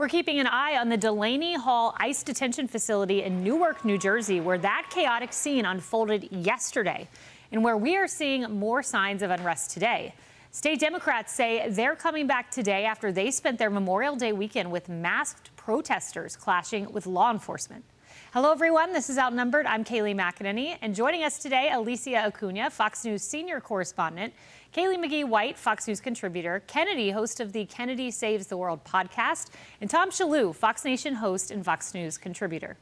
We're keeping an eye on the Delaney Hall ICE detention facility in Newark, New Jersey, where that chaotic scene unfolded yesterday and where we are seeing more signs of unrest today. State Democrats say they're coming back today after they spent their Memorial Day weekend with masked protesters clashing with law enforcement. Hello, everyone. This is Outnumbered. I'm Kayleigh McEnany, and joining us today, Alicia Acuna, Fox News senior correspondent, Kayleigh McGee-White, Fox News contributor, Kennedy, host of the Kennedy Saves the World podcast, and Tom Shillue, Fox Nation host and Fox News contributor.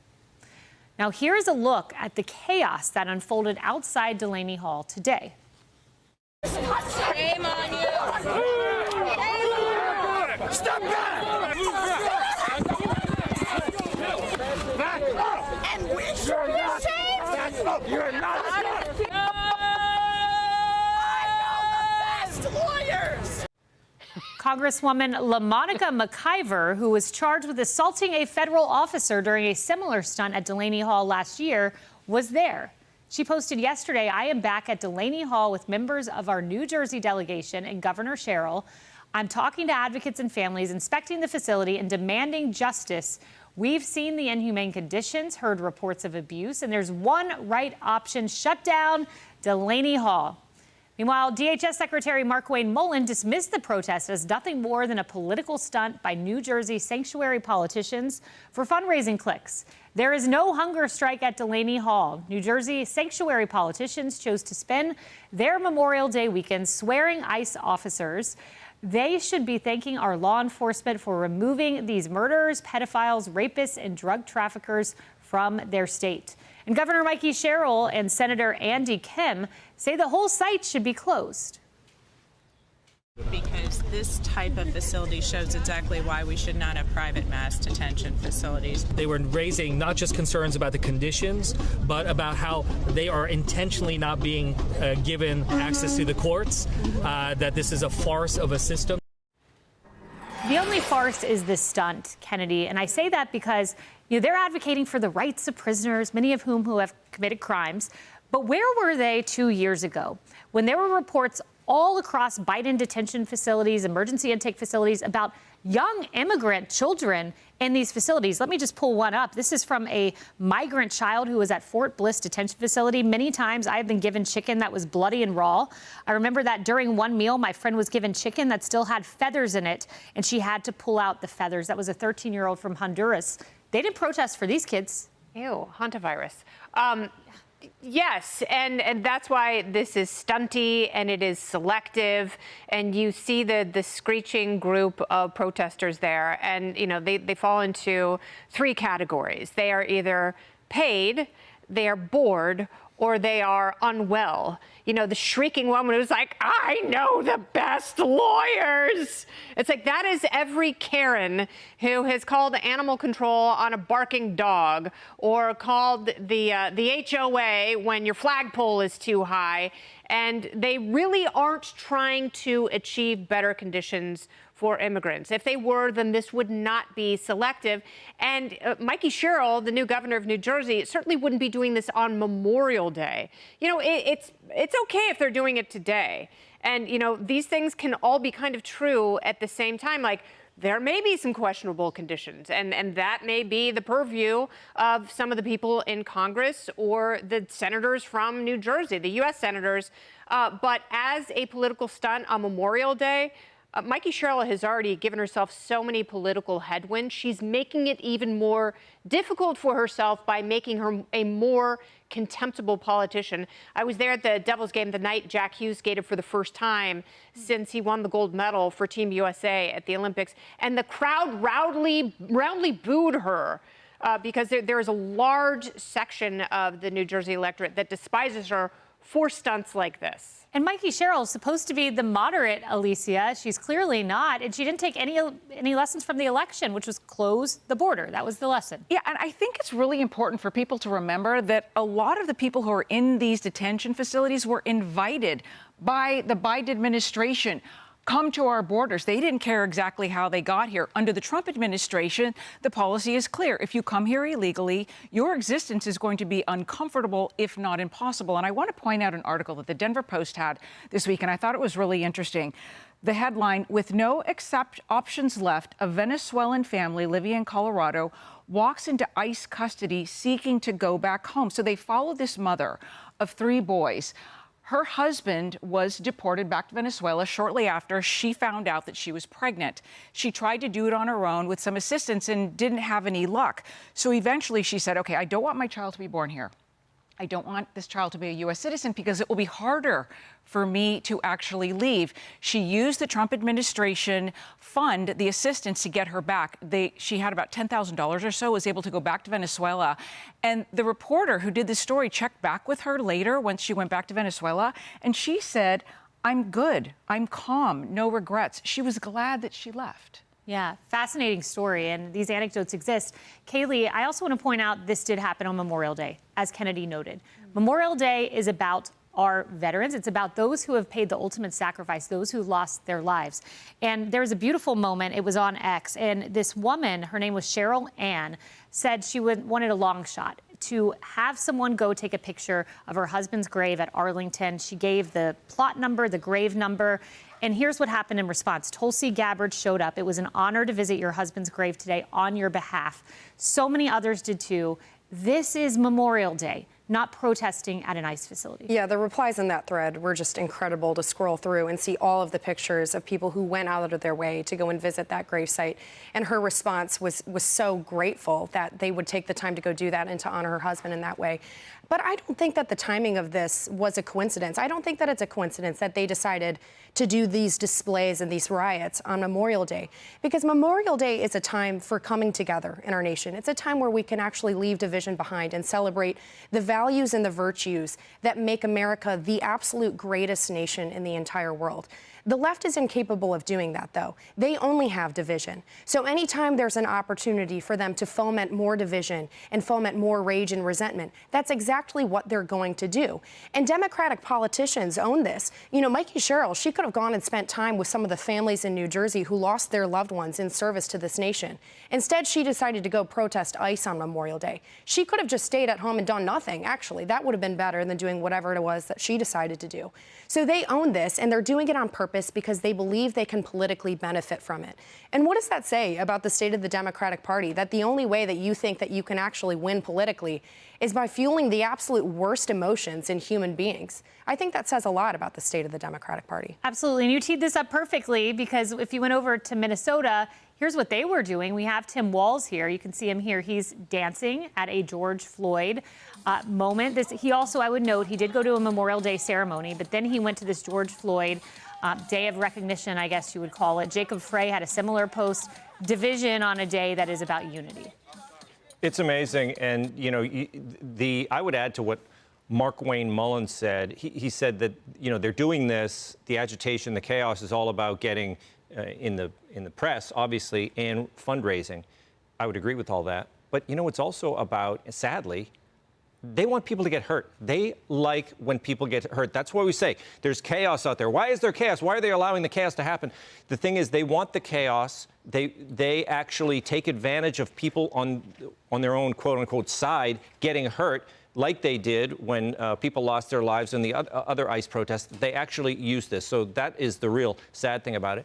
Now, here's a look at the chaos that unfolded outside Delaney Hall today. Shame on you! Step back! Back up! And we should be ashamed! Back up! You're not ashamed! I know the best lawyers! Congresswoman LaMonica McIver, who was charged with assaulting a federal officer during a similar stunt at Delaney Hall last year, was there. She posted yesterday, "I am back at Delaney Hall with members of our New Jersey delegation and Governor Sherrill. I'm talking to advocates and families, inspecting the facility and demanding justice. We've seen the inhumane conditions, heard reports of abuse, and there's one right option: shut down Delaney Hall." Meanwhile, DHS Secretary Markwayne Mullin dismissed the protest as nothing more than a political stunt by New Jersey sanctuary politicians for fundraising clicks. There is no hunger strike at Delaney Hall. New Jersey sanctuary politicians chose to spend their Memorial Day weekend swearing ICE officers. They should be thanking our law enforcement for removing these murderers, pedophiles, rapists, and drug traffickers from their state. And Governor Mikey Sherrill and Senator Andy Kim say the whole site should be closed. Because this type of facility shows exactly why we should not have private mass detention facilities. They were raising not just concerns about the conditions, but about how they are intentionally not being given access to the courts, that this is a farce of a system. The only farce is this stunt, Kennedy, and I say that because they're advocating for the rights of prisoners, many of whom have committed crimes. But where were they 2 years ago when there were reports all across Biden detention facilities, emergency intake facilities, about young immigrant children in these facilities? Let me just pull one up. This is from a migrant child who was at Fort Bliss detention facility. Many times I have been given chicken that was bloody and raw. I remember that during one meal, my friend was given chicken that still had feathers in it, and she had to pull out the feathers. That was a 13-year-old from Honduras. They didn't protest for these kids. Ew, hantavirus. Yes, and that's why this is stunty and it is selective, and you see the screeching group of protesters there, and they fall into three categories. They are either paid, they are bored, or they are unwell. The shrieking woman who's like, "I know the best lawyers." It's like that is every Karen who has called animal control on a barking dog, or called the HOA when your flagpole is too high. And they really aren't trying to achieve better conditions for immigrants. If they were, then this would not be selective. And Mikey Sherrill, the new governor of New Jersey, certainly wouldn't be doing this on Memorial Day. It's okay if they're doing it today. And, these things can all be kind of true at the same time. Like, there may be some questionable conditions, and that may be the purview of some of the people in Congress or the senators from New Jersey, the U.S. senators. But as a political stunt on Memorial Day, Mikey Sherrill has already given herself so many political headwinds. She's making it even more difficult for herself by making her a more contemptible politician. I was there at the Devils game the night Jack Hughes skated for the first time since he won the gold medal for Team USA at the Olympics, and the crowd roundly booed her because there is a large section of the New Jersey electorate that despises her for stunts like this. And Mikey Sherrill is supposed to be the moderate, Alicia. She's clearly not. And she didn't take any lessons from the election, which was close the border. That was the lesson. Yeah, and I think it's really important for people to remember that a lot of the people who are in these detention facilities were invited by the Biden administration. Come to our borders. They didn't care exactly how they got here. Under the Trump administration, the policy is clear. If you come here illegally, your existence is going to be uncomfortable, if not impossible. And I want to point out an article that the Denver Post had this week, and I thought it was really interesting. The headline, with no options left, a Venezuelan family living in Colorado walks into ICE custody seeking to go back home. So they followed this mother of 3 boys. Her husband was deported back to Venezuela shortly after she found out that she was pregnant. She tried to do it on her own with some assistance and didn't have any luck. So eventually she said, okay, I don't want my child to be born here. I don't want this child to be a U.S. citizen because it will be harder for me to actually leave. She used the Trump administration fund, the assistance, to get her back. She had about $10,000 or so, was able to go back to Venezuela. And the reporter who did the story checked back with her later once she went back to Venezuela. And she said, I'm good. I'm calm. No regrets. She was glad that she left. Yeah, fascinating story, and these anecdotes exist. Kaylee, I also want to point out this did happen on Memorial Day, as Kennedy noted. Memorial Day is about our veterans. It's about those who have paid the ultimate sacrifice, those who lost their lives. And there was a beautiful moment. It was on X, and this woman, her name was Cheryl Ann, said she wanted a long shot to have someone go take a picture of her husband's grave at Arlington. She gave the plot number, the grave number. And here's what happened in response. Tulsi Gabbard showed up. It was an honor to visit your husband's grave today on your behalf. So many others did too. This is Memorial Day, not protesting at an ICE facility. Yeah, the replies in that thread were just incredible to scroll through and see all of the pictures of people who went out of their way to go and visit that gravesite. And her response was so grateful that they would take the time to go do that and to honor her husband in that way. But I don't think that the timing of this was a coincidence. I don't think that it's a coincidence that they decided to do these displays and these riots on Memorial Day, because Memorial Day is a time for coming together in our nation. It's a time where we can actually leave division behind and celebrate the values and the virtues that make America the absolute greatest nation in the entire world. The left is incapable of doing that, though. They only have division. So anytime there's an opportunity for them to foment more division and foment more rage and resentment, that's exactly what they're going to do. And Democratic politicians own this. You know, Mikey Sherrill, she could have gone and spent time with some of the families in New Jersey who lost their loved ones in service to this nation. Instead, she decided to go protest ICE on Memorial Day. She could have just stayed at home and done nothing, actually. That would have been better than doing whatever it was that she decided to do. So they own this, and they're doing it on purpose because they believe they can politically benefit from it. And what does that say about the state of the Democratic Party? That the only way that you think that you can actually win politically is by fueling the absolute worst emotions in human beings. I think that says a lot about the state of the Democratic Party. Absolutely. And you teed this up perfectly, because if you went over to Minnesota, here's what they were doing. We have Tim Walz here. You can see him here. He's dancing at a George Floyd moment. He also, I would note, he did go to a Memorial Day ceremony, but then he went to this George Floyd Day of Recognition, I guess you would call it. Jacob Frey had a similar post. Division on a day that is about unity. It's amazing. And, you know, I would add to what Mark Wayne Mullins said. He said that, you know, they're doing this, the agitation, the chaos is all about getting in the press, obviously, and fundraising. I would agree with all that. But, you know, it's also about, sadly, they want people to get hurt. They like when people get hurt. That's why we say there's chaos out there. Why is there chaos? Why are they allowing the chaos to happen? The thing is, they want the chaos. They actually take advantage of people on their own quote-unquote side getting hurt, like they did when people lost their lives in the other ICE protests. They actually use this. So that is the real sad thing about it.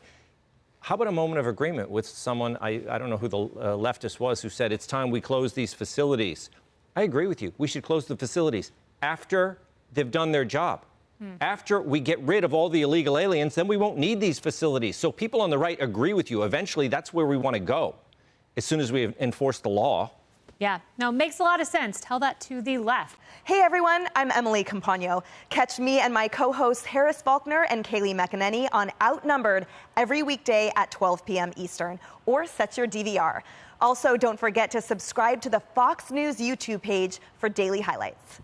How about a moment of agreement with someone, I don't know who the leftist was, who said it's time we close these facilities. I agree with you. We should close the facilities after they've done their job. After we get rid of all the illegal aliens, then we won't need these facilities. So people on the right agree with you. Eventually, that's where we want to go as soon as we enforce the law. Yeah, no, makes a lot of sense. Tell that to the left. Hey, everyone, I'm Emily Campagno. Catch me and my co-hosts Harris Faulkner and Kaylee McEnany on Outnumbered every weekday at 12 p.m. Eastern, or set your DVR. Also, don't forget to subscribe to the Fox News YouTube page for daily highlights.